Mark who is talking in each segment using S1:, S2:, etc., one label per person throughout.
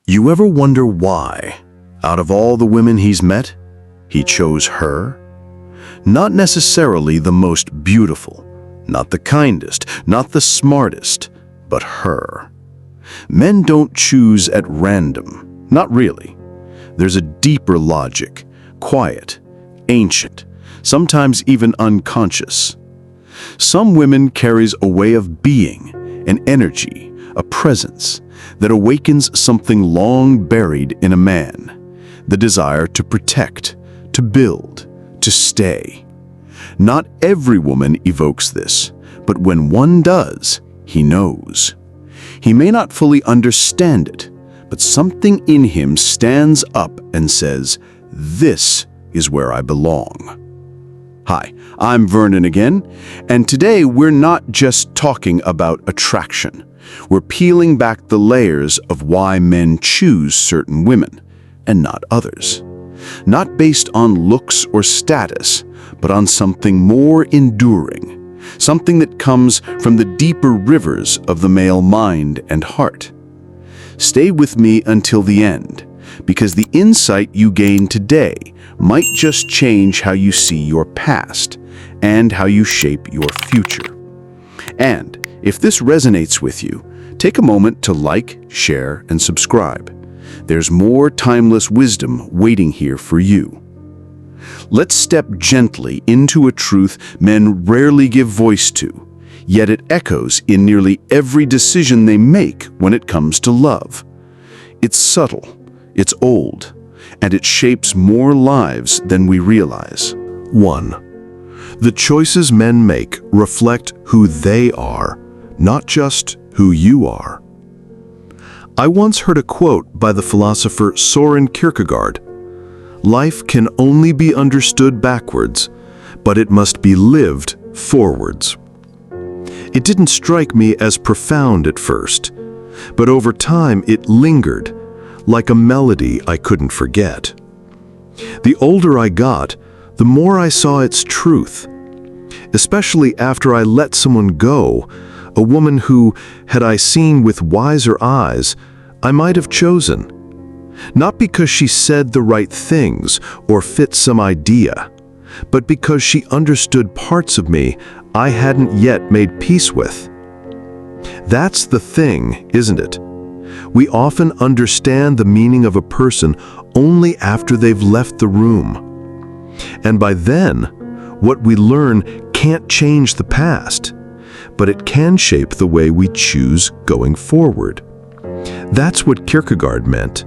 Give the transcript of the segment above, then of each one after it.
S1: You ever wonder why, out of all the women he's met, he chose her? Not necessarily the most beautiful, not the kindest, not the smartest, but her. Men don't choose at random, not really. There's a deeper logic, quiet, ancient, sometimes even unconscious. Some women carries a way of being, an energy, a presence that awakens something long buried in a man, the desire to protect, to build, to stay. Not every woman evokes this, but when one does, he knows. He may not fully understand it, but something in him stands up and says, "This is where I belong." Hi, I'm Vernon again, and today we're not just talking about attraction. We're peeling back the layers of why men choose certain women and not others. Not based on looks or status, but on something more enduring, something that comes from the deeper rivers of the male mind and heart. Stay with me until the end, because the insight you gain today might just change how you see your past and how you shape your future. And if this resonates with you, take a moment to like, share, and subscribe. There's more timeless wisdom waiting here for you. Let's step gently into a truth men rarely give voice to, yet it echoes in nearly every decision they make when it comes to love. It's subtle, it's old, and it shapes more lives than we realize. 1. The choices men make reflect who they are, not just who you are. I once heard a quote by the philosopher Soren Kierkegaard. Life can only be understood backwards, but it must be lived forwards. It didn't strike me as profound at first, but over time it lingered, like a melody I couldn't forget. The older I got, the more I saw its truth, especially after I let someone go, a woman who, had I seen with wiser eyes, I might have chosen. Not because she said the right things or fit some idea, but because she understood parts of me I hadn't yet made peace with. That's the thing, isn't it? We often understand the meaning of a person only after they've left the room. And by then, what we learn can't change the past, but it can shape the way we choose going forward. That's what Kierkegaard meant.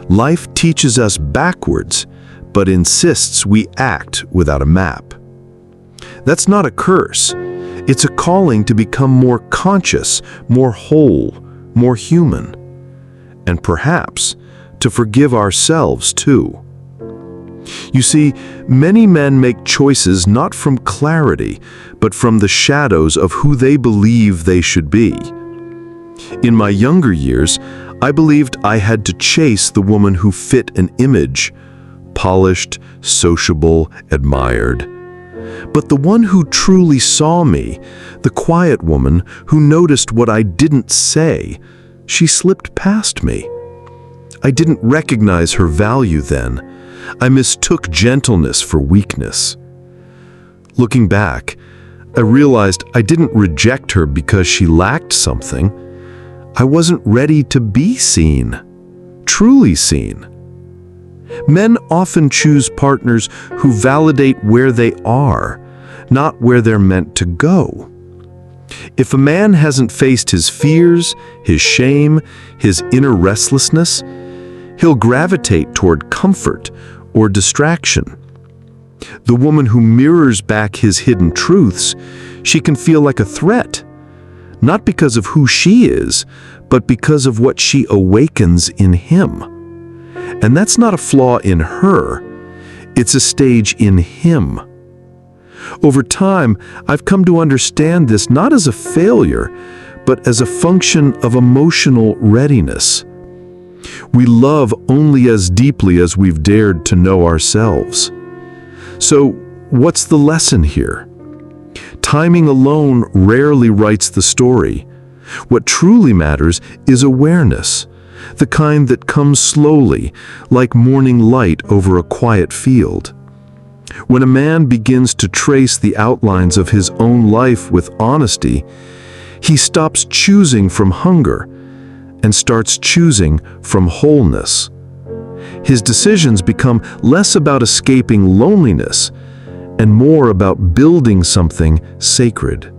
S1: Life teaches us backwards, but insists we act without a map. That's not a curse. It's a calling to become more conscious, more whole, more human. And perhaps to forgive ourselves too. You see, many men make choices not from clarity, but from the shadows of who they believe they should be. In my younger years, I believed I had to chase the woman who fit an image, polished, sociable, admired. But the one who truly saw me, the quiet woman who noticed what I didn't say, she slipped past me. I didn't recognize her value then. I mistook gentleness for weakness. Looking back, I realized I didn't reject her because she lacked something. I wasn't ready to be seen, truly seen. Men often choose partners who validate where they are, not where they're meant to go. If a man hasn't faced his fears, his shame, his inner restlessness, he'll gravitate toward comfort or distraction. The woman who mirrors back his hidden truths, she can feel like a threat, not because of who she is, but because of what she awakens in him. And that's not a flaw in her, it's a stage in him. Over time, I've come to understand this not as a failure, but as a function of emotional readiness. We love only as deeply as we've dared to know ourselves. So, what's the lesson here? Timing alone rarely writes the story. What truly matters is awareness,
S2: the kind that comes slowly, like morning light over a quiet field. When a man begins to trace the outlines of his own life with honesty, he stops choosing from hunger and starts choosing from wholeness. His decisions become less about escaping loneliness and more about building something sacred.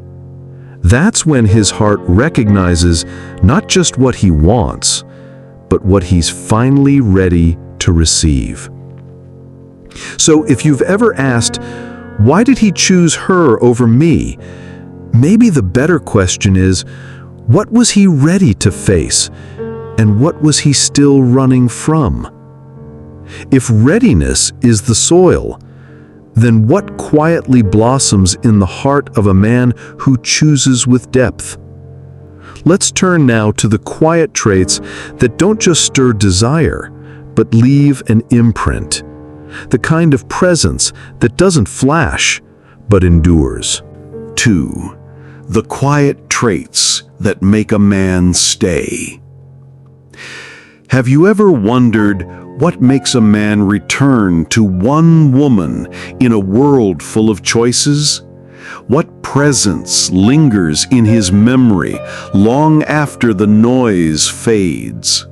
S2: That's when his heart recognizes not just what he wants, but what he's finally ready to receive. So if you've ever asked, why did he choose her over me? Maybe the better question is, what was he ready to face, and what was he still running from? If readiness is the soil, then what quietly blossoms in the heart of a man who chooses with depth? Let's turn now to the quiet traits that don't just stir desire, but leave an imprint. The kind of presence that doesn't flash, but endures.
S1: 2. The quiet traits that make a man stay. Have you ever wondered what makes a man return to one woman in a world full of choices? What presence lingers in his memory long after the noise fades?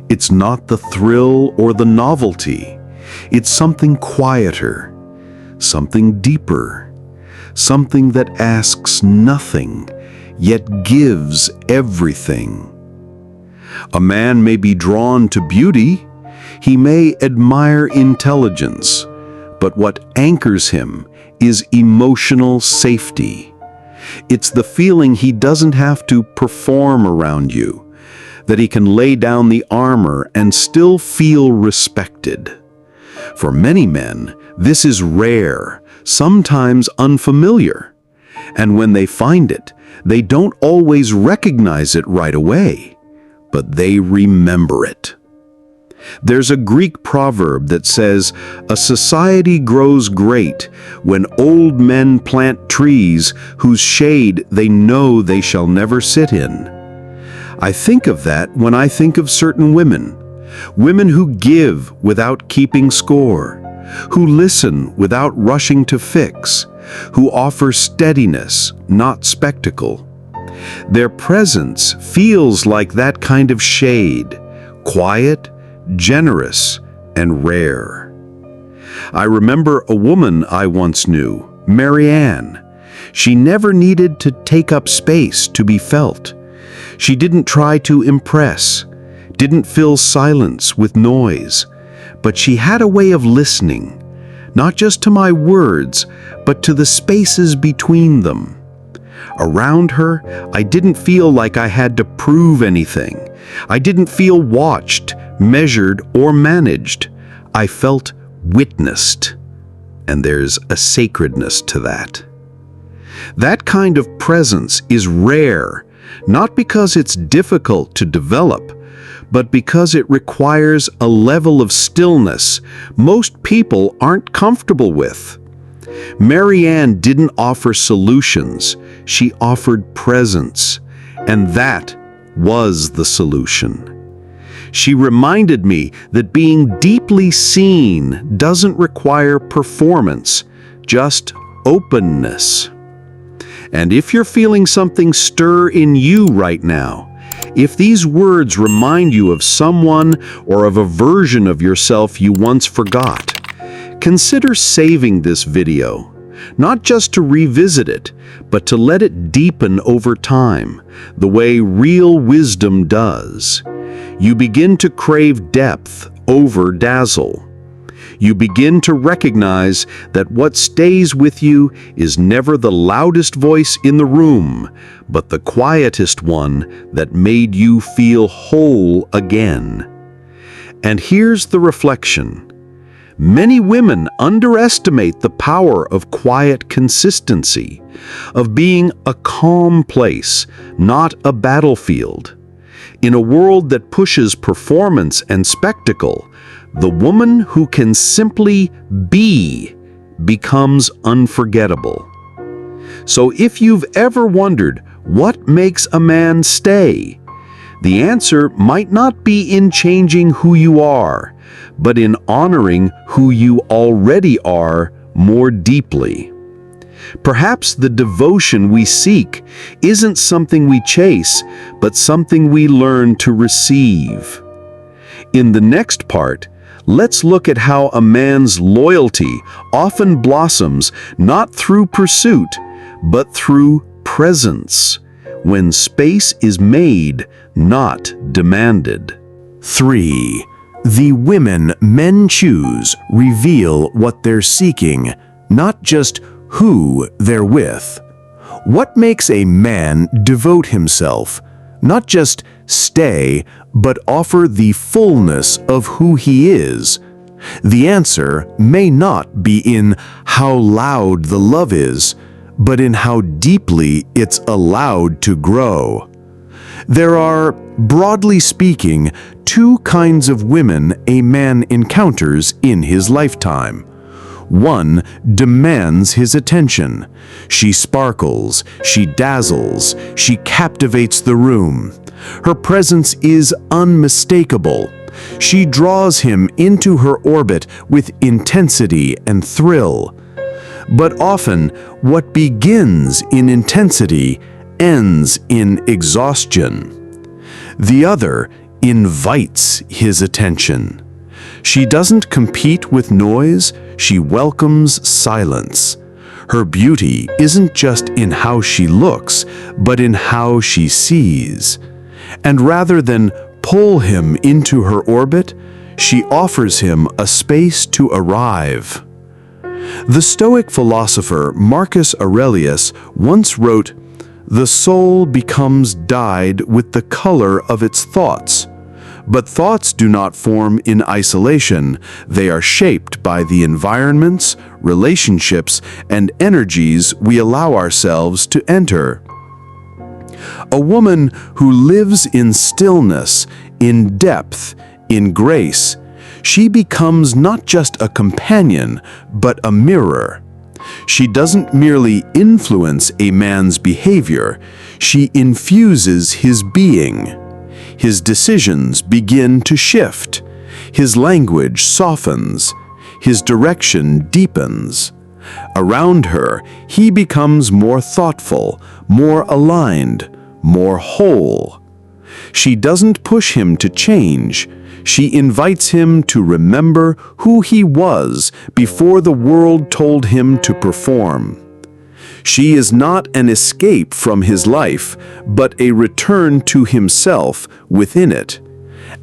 S1: It's not the thrill or the novelty. It's something quieter, something deeper, something that asks nothing, yet gives everything. A man may be drawn to beauty, he may admire intelligence, but what anchors him is emotional safety. It's the feeling he doesn't have to perform around you, that he can lay down the armor and still feel respected. For many men, this is rare, sometimes unfamiliar, and when they find it, they don't always recognize it right away, but they remember it. There's a Greek proverb that says, "A society grows great when old men plant trees whose shade they know they shall never sit in." I think of that when I think of certain women. Women who give without keeping score, who listen without rushing to fix, who offer steadiness, not spectacle. Their presence feels like that kind of shade, quiet, generous, and rare. I remember a woman I once knew, Mary Ann. She never needed to take up space to be felt. She didn't try to impress, didn't fill silence with noise, but she had a way of listening, not just to my words, but to the spaces between them. Around her, I didn't feel like I had to prove anything. I didn't feel watched, measured, or managed. I felt witnessed, and there's a sacredness to that. That kind of presence is rare, not because it's difficult to develop, but because it requires a level of stillness most people aren't comfortable with. Mary Ann didn't offer solutions, she offered presence, and that was the solution. She reminded me that being deeply seen doesn't require performance, just openness. And if you're feeling something stir in you right now, if these words remind you of someone or of a version of yourself you once forgot, consider saving this video, not just to revisit it, but to let it deepen over time, the way real wisdom does. You begin to crave depth over dazzle. You begin to recognize that what stays with you is never the loudest voice in the room, but the quietest one that made you feel whole again. And here's the reflection. Many women underestimate the power of quiet consistency, of being a calm place, not a battlefield. In a world that pushes performance and spectacle, the woman who can simply be becomes unforgettable. So if you've ever wondered what makes a man stay,
S2: The answer might not be in changing who you are, but in honoring who you already are more deeply. Perhaps the devotion we seek isn't something we chase, but something we learn to receive. In the next part, let's look at how a man's loyalty often blossoms not through pursuit, but through presence, when space is made, not demanded.
S1: 3. The women men choose reveal what they're seeking, not just who they're with. What makes a man devote himself, not just stay, but offer the fullness of who he is? The answer may not be in how loud the love is, but in how deeply it's allowed to grow. There are, broadly speaking, two kinds of women a man encounters in his lifetime. One demands his attention. She sparkles, she dazzles, she captivates the room. Her presence is unmistakable. She draws him into her orbit with intensity and thrill. But often, what begins in intensity ends in exhaustion. The other invites his attention. She doesn't compete with noise, she welcomes silence. Her beauty isn't just in how she looks, but in how she sees. And rather than pull him into her orbit, she offers him a space to arrive. The Stoic philosopher Marcus Aurelius once wrote, "The soul becomes dyed with the color of its thoughts. But thoughts do not form in isolation. They are shaped by the environments, relationships, and energies we allow ourselves to enter." A woman who lives in stillness, in depth, in grace, she becomes not just a companion, but a mirror. She doesn't merely influence a man's behavior, she infuses his being. His decisions begin to shift. His language softens. His direction deepens. Around her, he becomes more thoughtful, more aligned, more whole. She doesn't push him to change. She invites him to remember who he was before the world told him to perform. She is not an escape from his life, but a return to himself within it.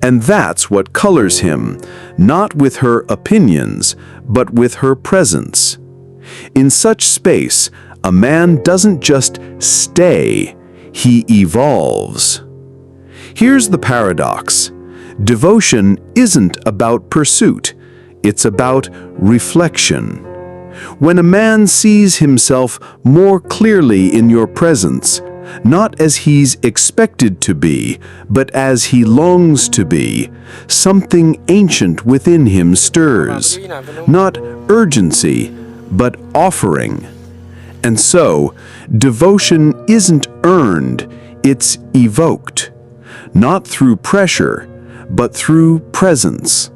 S1: And that's what colors him, not with her opinions, but with her presence. In such space, a man doesn't just stay, he evolves. Here's the paradox. Devotion isn't about pursuit, it's about reflection. When a man sees himself more clearly in your presence, not as he's expected to be, but as he longs to be, something ancient within him stirs. Not urgency, but offering. And so, devotion isn't earned, it's evoked. Not through pressure, but through presence.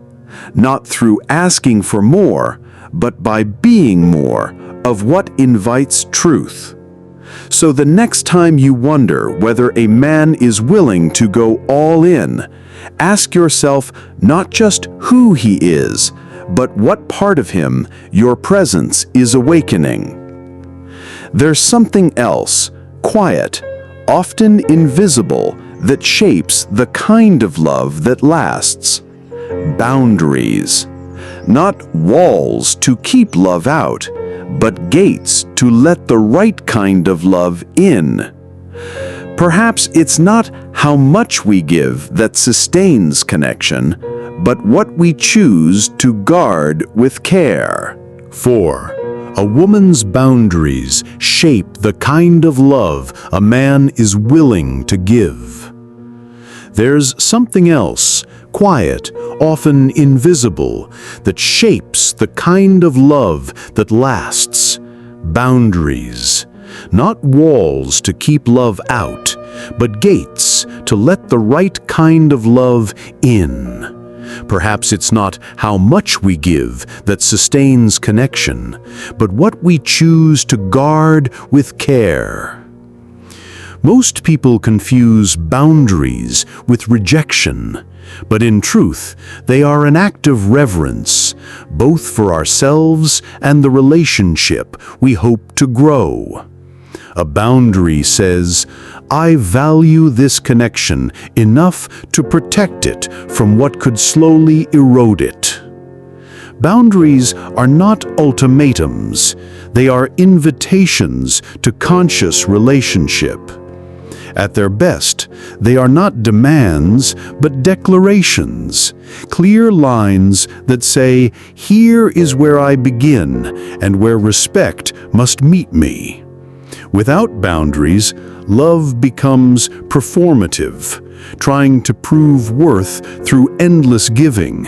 S1: Not through asking for more, but by being more of what invites truth. So the next time you wonder whether a man is willing to go all in, ask yourself not just who he is, but what part of him your presence is awakening. There's something else, quiet, often invisible, that shapes the kind of love that lasts. Boundaries. Not walls to keep love out, but gates to let the right kind of love in. Perhaps it's not how much we give that sustains connection, but what we choose to guard with care. 4. A woman's boundaries shape the kind of love a man is willing to give. There's something else, quiet, often invisible, that shapes the kind of love that lasts. Boundaries. Not walls to keep love out, but gates to let the right kind of love in. Perhaps it's not how much we give that sustains connection, but what we choose to guard with care. Most people confuse boundaries with rejection, but in truth, they are an act of reverence, both for ourselves and the relationship we hope to grow. A boundary says, I value this connection enough to protect it from what could slowly erode it. Boundaries are not ultimatums, they are invitations to conscious relationship. At their best, they are not demands, but declarations, clear lines that say, here is where I begin and where respect must meet me. Without boundaries, love becomes performative, trying to prove worth through endless giving.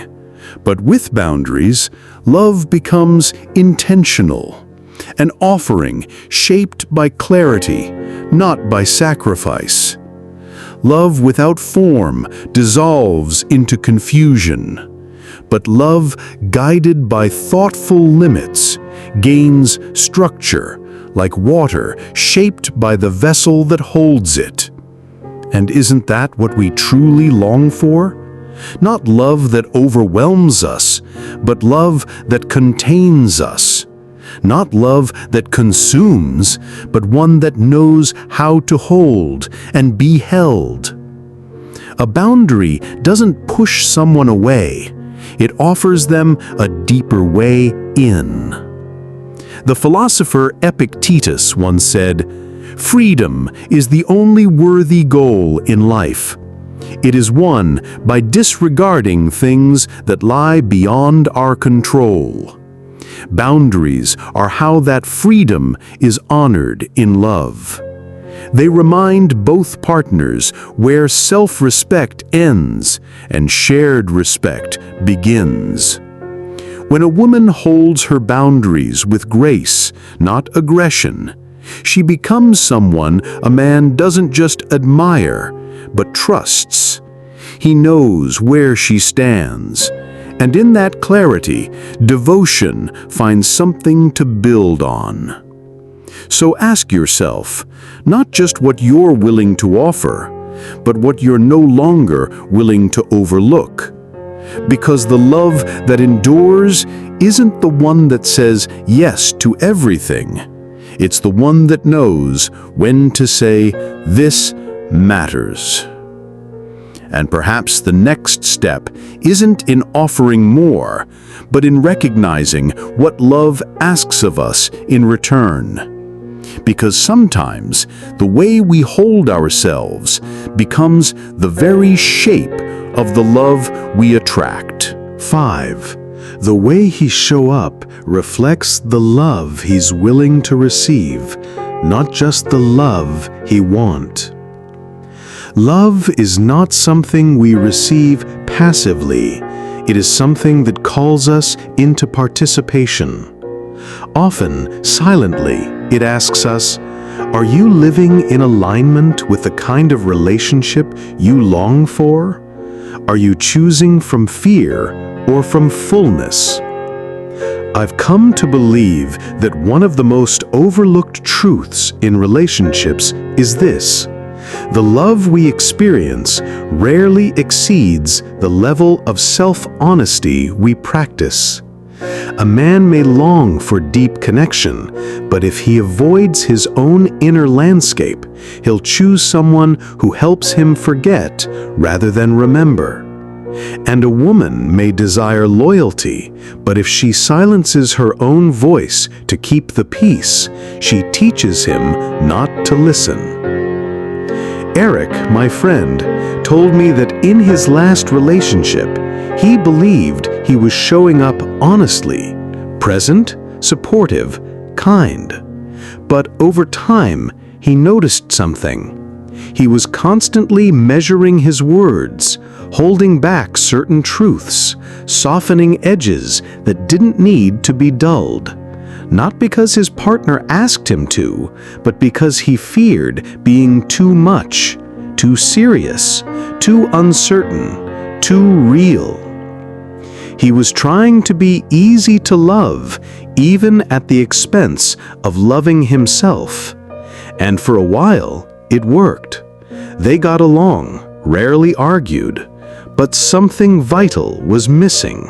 S1: But with boundaries, love becomes intentional, an offering shaped by clarity, not by sacrifice. Love without form dissolves into confusion, but love guided by thoughtful limits gains structure, like water shaped by the vessel that holds it. And isn't that what we truly long for? Not love that overwhelms us, but love that contains us. Not love that consumes, but one that knows how to hold and be held. A boundary doesn't push someone away. It offers them a deeper way in. The philosopher Epictetus once said, "Freedom is the only worthy goal in life. It is won by disregarding things that lie beyond our control." Boundaries are how that freedom is honored in love. They remind both partners where self-respect ends and shared respect begins. When a woman holds her boundaries with grace, not aggression, she becomes someone a man doesn't just admire, but trusts. He knows where she stands, and in that clarity, devotion finds something to build on. So ask yourself, not just what you're willing to offer, but what you're no longer willing to overlook. Because the love that endures isn't the one that says yes to everything. It's the one that knows when to say, "This matters." And perhaps the next step isn't in offering more, but in recognizing what love asks of us in return. Because sometimes the way we hold ourselves becomes the very shape of the love we attract. 5. The way he show up reflects the love he's willing to receive, not just the love he want. Love is not something we receive passively. It is something that calls us into participation. Often, silently, it asks us, are you living in alignment with the kind of relationship you long for? Are you choosing from fear or from fullness? I've come to believe that one of the most overlooked truths in relationships is this: the love we experience rarely exceeds the level of self-honesty we practice. A man may long for deep connection, but if he avoids his own inner landscape, he'll choose someone who helps him forget rather than remember. And a woman may desire loyalty, but if she silences her own voice to keep the peace, she teaches him not to listen. Eric, my friend, told me that in his last relationship, he believed he was showing up honestly, present, supportive, kind. But over time, he noticed something. He was constantly measuring his words, holding back certain truths, softening edges that didn't need to be dulled.
S2: not because his partner asked him to, but because he feared being too much, too serious, too uncertain, too real. He was trying to be easy to love, even at the expense of loving himself. And for a while, it worked. They got along, rarely argued, but something vital was missing.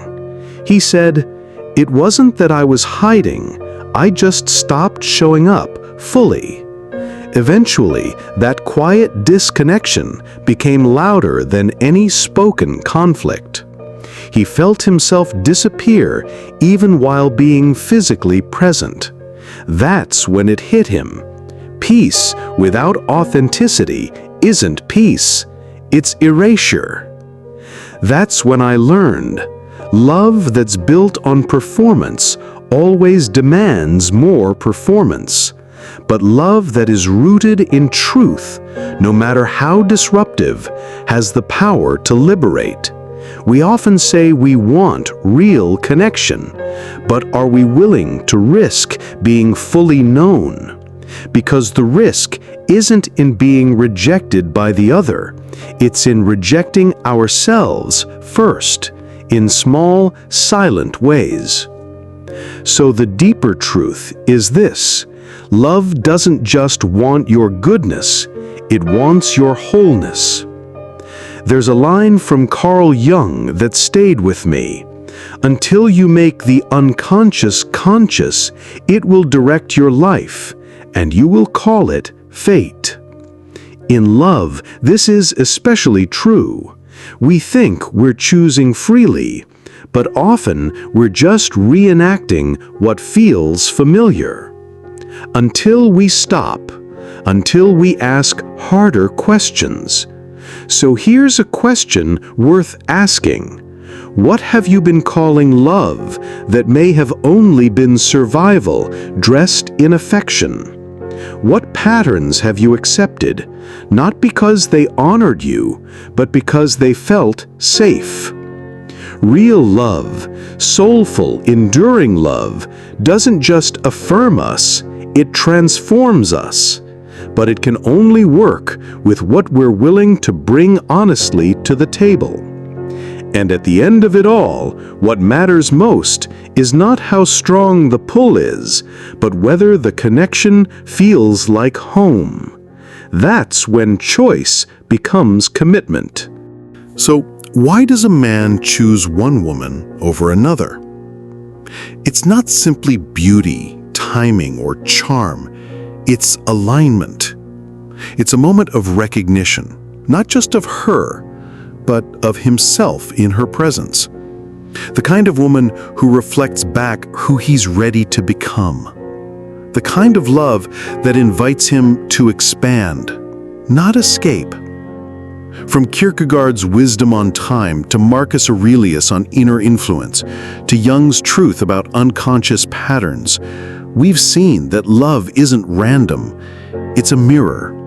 S2: He said, "It wasn't that I was hiding, I just stopped showing up fully." Eventually, that quiet disconnection became louder than any spoken conflict. He felt himself disappear even while being physically present. That's when it hit him. Peace without authenticity isn't peace, it's erasure. That's when I learned, love that's built on performance always demands more performance. But love that is rooted in truth, no matter how disruptive, has the power to liberate. We often say we want real connection, but are we willing to risk being fully known? Because the risk isn't in being rejected by the other, it's in rejecting ourselves first, in small, silent ways. So the deeper truth is this: love doesn't just want your goodness, it wants your wholeness. There's a line from Carl Jung that stayed with me. Until you make the unconscious conscious, it will direct your life, and you will call it fate. In love, this is especially true. We think we're choosing freely, but often we're just reenacting what feels familiar. Until we stop, until we ask harder questions. So here's a question worth asking. What have you been calling love that may have only been survival dressed in affection? What patterns have you accepted, not because they honored you, but because they felt safe? Real love, soulful, enduring love, doesn't just affirm us, it transforms us. But it can only work with what we're willing to bring honestly to the table. And at the end of it all, what matters most is not how strong the pull is, but whether the connection feels like home. That's when choice becomes commitment.
S1: So, why does a man choose one woman over another? It's not simply beauty, timing, or charm. It's alignment. It's a moment of recognition, not just of her, but of himself in her presence. The kind of woman who reflects back who he's ready to become. The kind of love that invites him to expand, not escape. From Kierkegaard's wisdom on time to Marcus Aurelius on inner influence, to Jung's truth about unconscious patterns, we've seen that love isn't random, it's a mirror.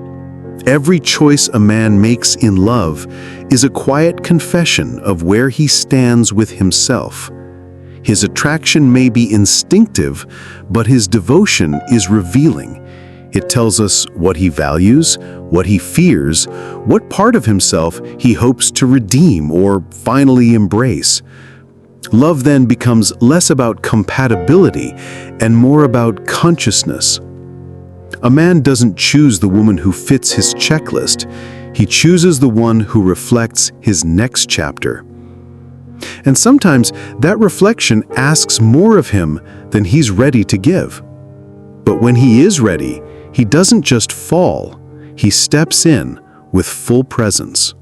S1: Every choice a man makes in love is a quiet confession of where he stands with himself. His attraction may be instinctive, but his devotion is revealing. It tells us what he values, what he fears, what part of himself he hopes to redeem or finally embrace. Love then becomes less about compatibility and more about consciousness. A man doesn't choose the woman who fits his checklist. He chooses the one who reflects his next chapter. And sometimes that reflection asks more of him than he's ready to give. But when he is ready, he doesn't just fall, he steps in with full presence.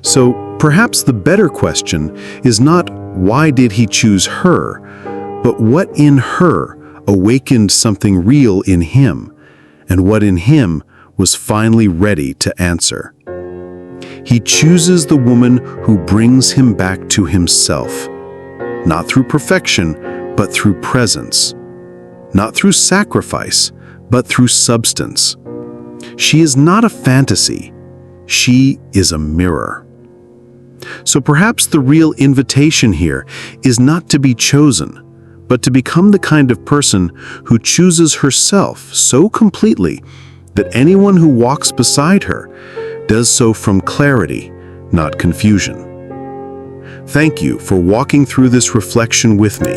S1: So perhaps the better question is not why did he choose her, but what in her awakened something real in him, and what in him was finally ready to answer. He chooses the woman who brings him back to himself, not through perfection, but through presence, not through sacrifice, but through substance. She is not a fantasy, she is a mirror. So perhaps the real invitation here is not to be chosen, but to become the kind of person who chooses herself so completely that anyone who walks beside her does so from clarity, not confusion. Thank you for walking through this reflection with me.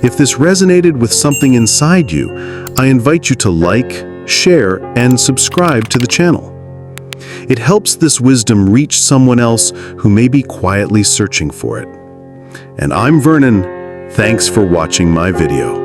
S1: If this resonated with something inside you, I invite you to like, share, and subscribe to the channel. It helps this wisdom reach someone else who may be quietly searching for it. And I'm Vernon. Thanks for watching my video.